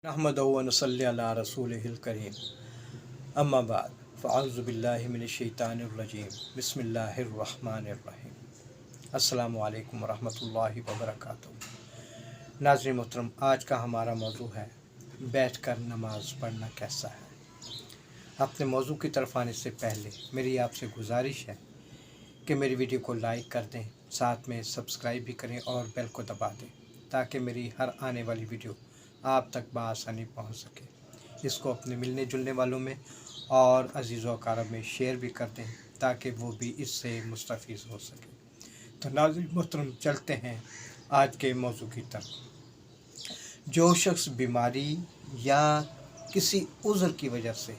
नहमदुहु व नसल्ली अला रसूलिहिल करीम अम्मा बाद फ़अऊज़ु बिल्लाहि मिनश शैतानिर रजीम बिस्मिल्लाहिर रहमानिर रहीम अस्सलामु अलैकुम व रहमतुल्लाहि व बरकातुहू। नाज़रीन मोहतरम, आज का हमारा मौजू है बैठकर नमाज़ पढ़ना कैसा है। अपने मौजू की तरफ आने से पहले मेरी आपसे गुजारिश है कि मेरी वीडियो को लाइक कर दें, साथ में सब्सक्राइब भी करें और बेल को दबा दें ताकि मेरी हर आने वाली वीडियो आप तक बआसानी पहुंच सके। इसको अपने मिलने जुलने वालों में और अजीज़ व अक़ारब में शेयर भी कर दें ताकि वो भी इससे मुस्तफ़ीज़ हो सके। तो नाज़रीन मोहतरम, चलते हैं आज के मौजू की तरफ। जो शख्स बीमारी या किसी उज़्र की वजह से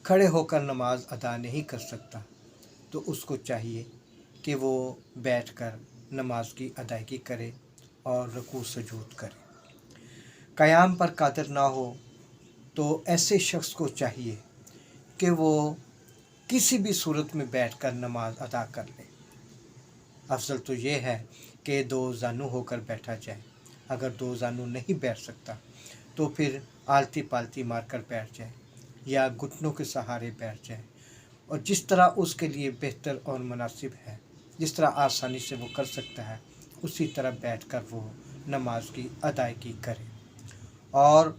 खड़े होकर नमाज अदा नहीं कर सकता तो उसको चाहिए कि वो बैठकर नमाज की अदायगी करे और रुकू सजूद करे। क़याम पर कादिर ना हो तो ऐसे शख्स को चाहिए कि वो किसी भी सूरत में बैठकर नमाज अदा कर ले। अफजल तो ये है कि दो जानू होकर बैठा जाए। अगर दो जानू नहीं बैठ सकता तो फिर आलती पालती मारकर बैठ जाए या घुटनों के सहारे बैठ जाए, और जिस तरह उसके लिए बेहतर और मुनासिब है, जिस तरह आसानी से वो कर सकता है, उसी तरह बैठकर वो नमाज की अदायगी करे। और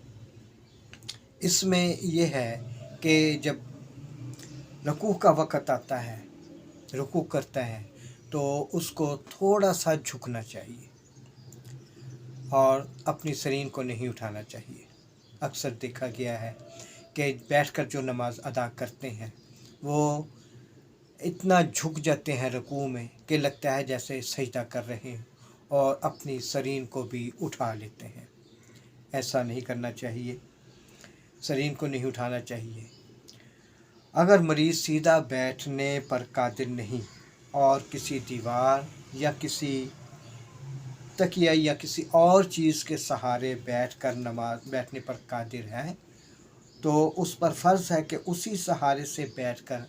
इसमें यह है कि जब रुकू का वक़्त आता है, रुकू करता है, तो उसको थोड़ा सा झुकना चाहिए और अपनी सरीन को नहीं उठाना चाहिए। अक्सर देखा गया है कि बैठकर जो नमाज अदा करते हैं वो इतना झुक जाते हैं रुकू में कि लगता है जैसे सजदा कर रहे हैं और अपनी सरीन को भी उठा लेते हैं। ऐसा नहीं करना चाहिए, सरीन को नहीं उठाना चाहिए। अगर मरीज़ सीधा बैठने पर कादिर नहीं और किसी दीवार या किसी तकिया या किसी और चीज़ के सहारे बैठकर नमाज बैठने पर कादिर है तो उस पर फ़र्ज़ है कि उसी सहारे से बैठकर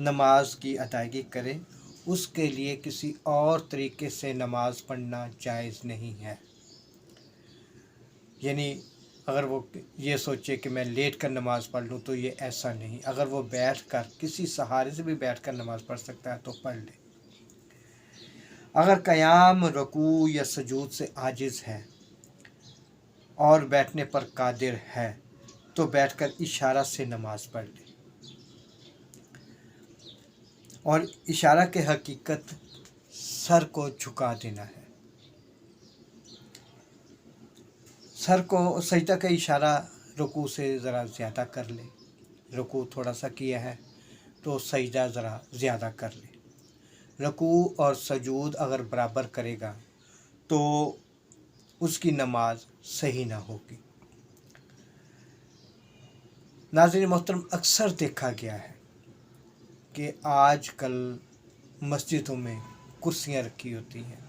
नमाज की अदायगी करे। उसके लिए किसी और तरीके से नमाज पढ़ना जायज़ नहीं है। यानी अगर वो ये सोचे कि मैं लेट कर नमाज़ पढ़ लूँ तो ये ऐसा नहीं। अगर वो बैठ कर किसी सहारे से भी बैठ कर नमाज़ पढ़ सकता है तो पढ़ ले। अगर क़याम रुकू या सजूद से आजिज़ है और बैठने पर कादिर है तो बैठकर इशारा से नमाज पढ़ ले। और इशारा के हकीकत सर को झुका देना है। सर को सजदा का इशारा रुकू से ज़रा ज़्यादा कर ले। रुकू थोड़ा सा किया है तो सजदा ज़रा ज़्यादा कर ले। रुकू और सजूद अगर बराबर करेगा तो उसकी नमाज सही ना होगी। नाज़रीन मोहतरम, अक्सर देखा गया है कि आजकल मस्जिदों में कुर्सियाँ रखी होती हैं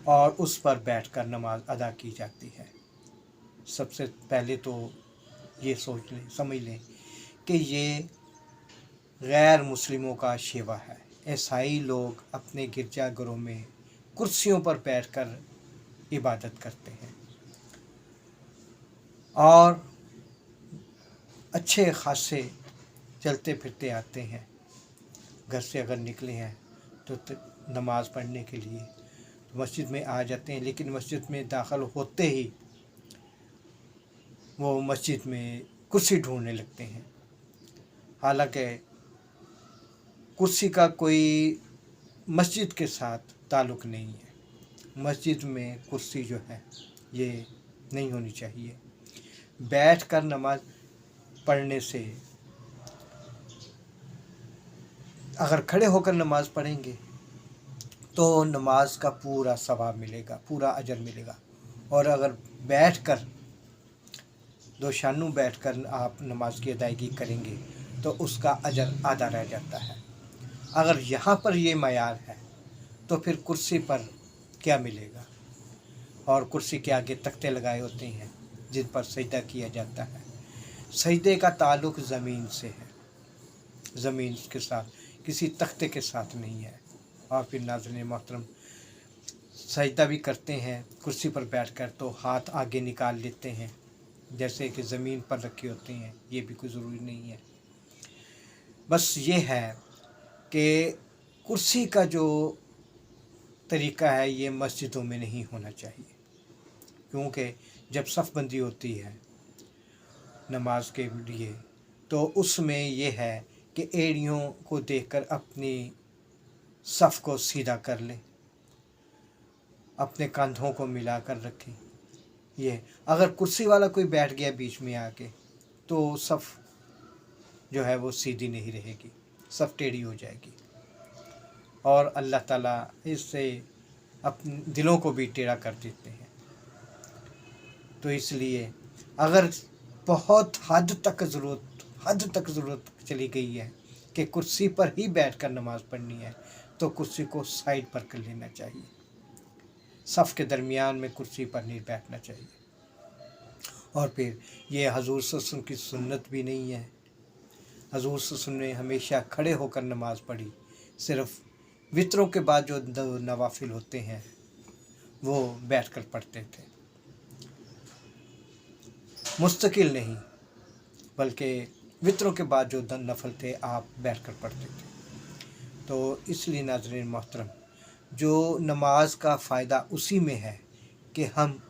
और उस पर बैठकर नमाज अदा की जाती है। सबसे पहले तो ये सोच लें, समझ लें कि ये गैर मुस्लिमों का शेवा है। ईसाई लोग अपने गिरजाघरों में कुर्सियों पर बैठकर इबादत करते हैं और अच्छे खासे चलते फिरते आते हैं। घर से अगर निकले हैं तो नमाज़ पढ़ने के लिए तो मस्जिद में आ जाते हैं, लेकिन मस्जिद में दाखिल होते ही वो मस्जिद में कुर्सी ढूंढने लगते हैं। हालांकि कुर्सी का कोई मस्जिद के साथ ताल्लुक़ नहीं है। मस्जिद में कुर्सी जो है ये नहीं होनी चाहिए। बैठकर नमाज पढ़ने से, अगर खड़े होकर नमाज पढ़ेंगे तो नमाज का पूरा सवाब मिलेगा, पूरा अजर मिलेगा। और अगर बैठकर दोशानू बैठकर आप नमाज की अदायगी करेंगे तो उसका अजर आधा रह जाता है। अगर यहाँ पर ये मयार है तो फिर कुर्सी पर क्या मिलेगा। और कुर्सी के आगे तख्ते लगाए होते हैं जिन पर सजदा किया जाता है। सजदे का ताल्लुक़ ज़मीन से है, ज़मीन के साथ, किसी तख्ते के साथ नहीं है। और फिर नाज़रीन मोहतरम, सजदा भी करते हैं कुर्सी पर बैठकर तो हाथ आगे निकाल लेते हैं जैसे कि ज़मीन पर रखे होते हैं, ये भी कोई ज़रूरी नहीं है। बस ये है कि कुर्सी का जो तरीका है ये मस्जिदों में नहीं होना चाहिए, क्योंकि जब सफ़ बंदी होती है नमाज के लिए तो उसमें ये है कि एड़ियों को देखकर अपनी सफ़ को सीधा कर लें, अपने कंधों को मिलाकर रखें। ये अगर कुर्सी वाला कोई बैठ गया बीच में आके तो सफ़ जो है वो सीधी नहीं रहेगी, सफ़ टेढ़ी हो जाएगी और अल्लाह ताला इससे अपने दिलों को भी टेढ़ा कर देते हैं। तो इसलिए अगर बहुत हद तक ज़रूरत चली गई है कि कुर्सी पर ही बैठकर नमाज़ पढ़नी है तो कुर्सी को साइड पर कर लेना चाहिए, सफ़ के दरमियान में कुर्सी पर नहीं बैठना चाहिए। और फिर ये हजूर सल्लल्लाहु अलैहि वसल्लम की सुन्नत भी नहीं है। हजूर सल्लल्लाहु अलैहि वसल्लम ने हमेशा खड़े होकर नमाज़ पढ़ी, सिर्फ़ वित्रों के बाद जो नवाफिल होते हैं वो बैठकर पढ़ते थे, मुस्तकिल नहीं बल्कि वित्रों के बाद जो नफल थे आप बैठकर पढ़ते थे। तो इसलिए नाज़रीन मोहतरम, जो नमाज का फ़ायदा उसी में है कि हम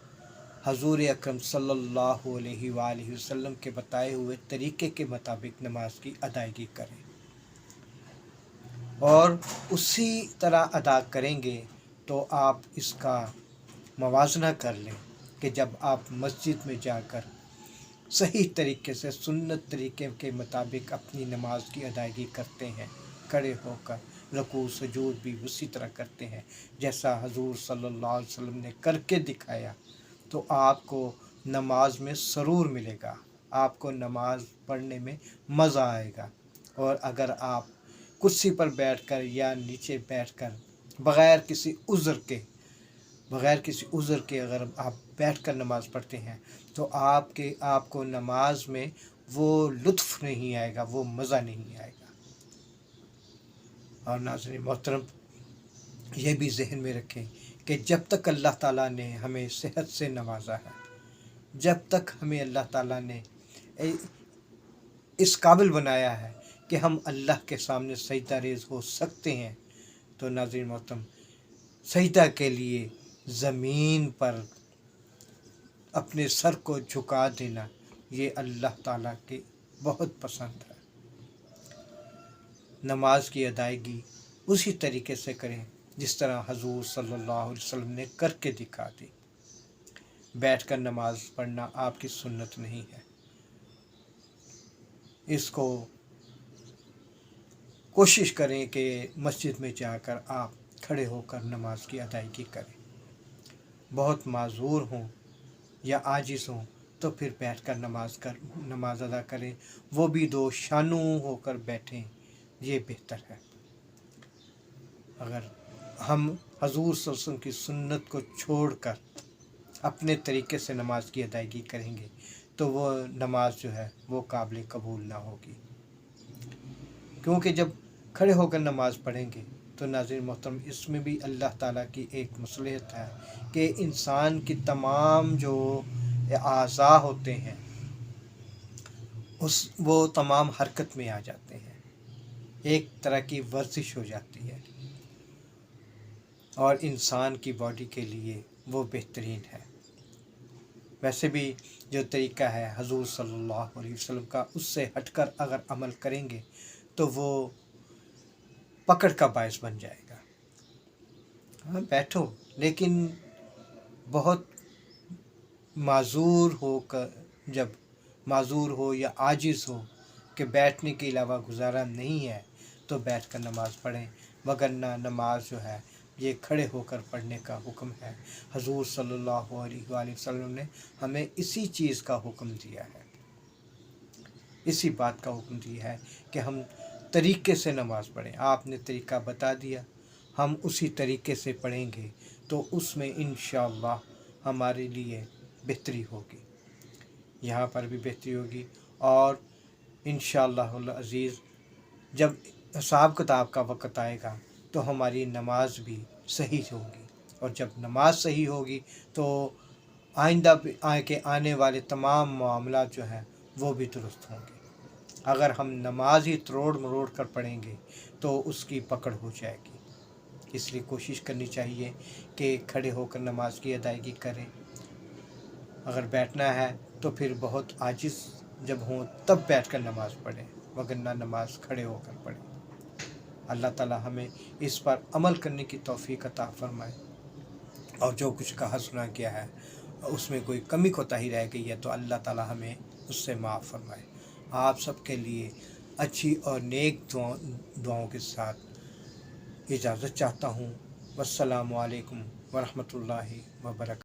हजूर अकरम सल्लल्लाहु अलैहि वसल्लम के बताए हुए तरीक़े के मुताबिक नमाज की अदायगी करें और उसी तरह अदा करेंगे तो आप इसका मवाजना कर लें कि जब आप मस्जिद में जाकर सही तरीके से सुन्नत तरीके के मुताबिक अपनी नमाज की अदायगी करते हैं, खड़े होकर रुकू सजूद भी उसी तरह करते हैं जैसा हजूर सल्लल्लाहु अलैहि वसल्लम ने करके दिखाया, तो आपको नमाज में सरूर मिलेगा, आपको नमाज पढ़ने में मज़ा आएगा। और अगर आप कुर्सी पर बैठकर या नीचे बैठकर बग़ैर किसी उज़र के अगर आप बैठकर नमाज़ पढ़ते हैं तो आपको नमाज में वो लुत्फ़ नहीं आएगा, वो मज़ा नहीं आएगा। और नाज़रीन मोहतरम, ये भी जहन में रखें कि जब तक अल्लाह ताला ने हमें सेहत से नवाजा है, जब तक हमें अल्लाह ताला ने इस काबिल बनाया है कि हम अल्लाह के सामने सजदा रेज़ हो सकते हैं, तो नाज़रीन मोहतरम, सजदा के लिए ज़मीन पर अपने सर को झुका देना ये अल्लाह ताला के बहुत पसंद है। नमाज की अदायगी उसी तरीके से करें जिस तरह हजूर सल्लल्लाहु अलैहि वसल्लम ने करके दिखा दी। बैठकर नमाज पढ़ना आपकी सुन्नत नहीं है, इसको कोशिश करें कि मस्जिद में जाकर आप खड़े होकर नमाज की अदायगी करें। बहुत माजूर हों या आजिज़ हों तो फिर बैठकर नमाज अदा करें, वो भी दो शानू होकर बैठें, ये बेहतर है। अगर हम हजूर सल्लल्लाहु अलैहि वसल्लम की सुन्नत को छोड़कर अपने तरीके से नमाज की अदायगी करेंगे तो वो नमाज जो है वो काबिल कबूल ना होगी, क्योंकि जब खड़े होकर नमाज पढ़ेंगे तो नाज़रीन मोहतरम, इसमें भी अल्लाह ताला की एक मसलहत है कि इंसान की तमाम जो आज़ा होते हैं वो तमाम हरकत में आ जाते हैं, एक तरह की वर्जिश हो जाती है और इंसान की बॉडी के लिए वो बेहतरीन है। वैसे भी जो तरीका है हजूर सल्लल्लाहु अलैहि वसल्लम का, उससे हटकर अगर अमल करेंगे तो वो पकड़ का बायस बन जाएगा। हाँ बैठो, लेकिन बहुत माजूर हो या आजिज़ हो कि बैठने के अलावा गुजारा नहीं है तो बैठकर नमाज़ पढ़ें, वगरना नमाज जो है ये खड़े होकर पढ़ने का हुक्म है। हजूर सल्लल्लाहु अलैहि वसल्लम ने हमें इसी चीज़ का हुक्म दिया है, इसी बात का हुक्म दिया है कि हम तरीके से नमाज़ पढ़ें। आपने तरीका बता दिया, हम उसी तरीके से पढ़ेंगे तो उसमें इंशाअल्लाह हमारे लिए बेहतरी होगी, यहाँ पर भी बेहतरी होगी और इंशाअल्लाहुल अज़ीज़ जब हिसाब किताब का वक़्त आएगा तो हमारी नमाज भी सही होगी اور جب نماز صحیح ہوگی تو آئندہ کے آنے والے تمام معاملات جو ہیں وہ بھی درست ہوں گے۔ اگر ہم نماز ہی تروڑ مروڑ کر پڑھیں گے تو اس کی پکڑ ہو جائے گی۔ اس لیے کوشش کرنی چاہیے کہ کھڑے ہو کر نماز کی ادائیگی کریں۔ اگر بیٹھنا ہے تو پھر بہت عاجز جب ہوں تب بیٹھ کر نماز پڑھیں، وگرنہ نماز کھڑے ہو کر پڑھیں۔ اللہ تعالی ہمیں اس پر عمل کرنے کی توفیق عطا فرمائے، اور جو کچھ کہا سنا کیا ہے اس میں کوئی کمی کوتاہی رہ گئی ہے تو اللہ تعالی ہمیں اس سے معاف فرمائے۔ آپ سب کے لیے اچھی اور نیک دعاؤں کے ساتھ اجازت چاہتا ہوں۔ والسلام علیکم ورحمۃ اللہ وبرکاتہ۔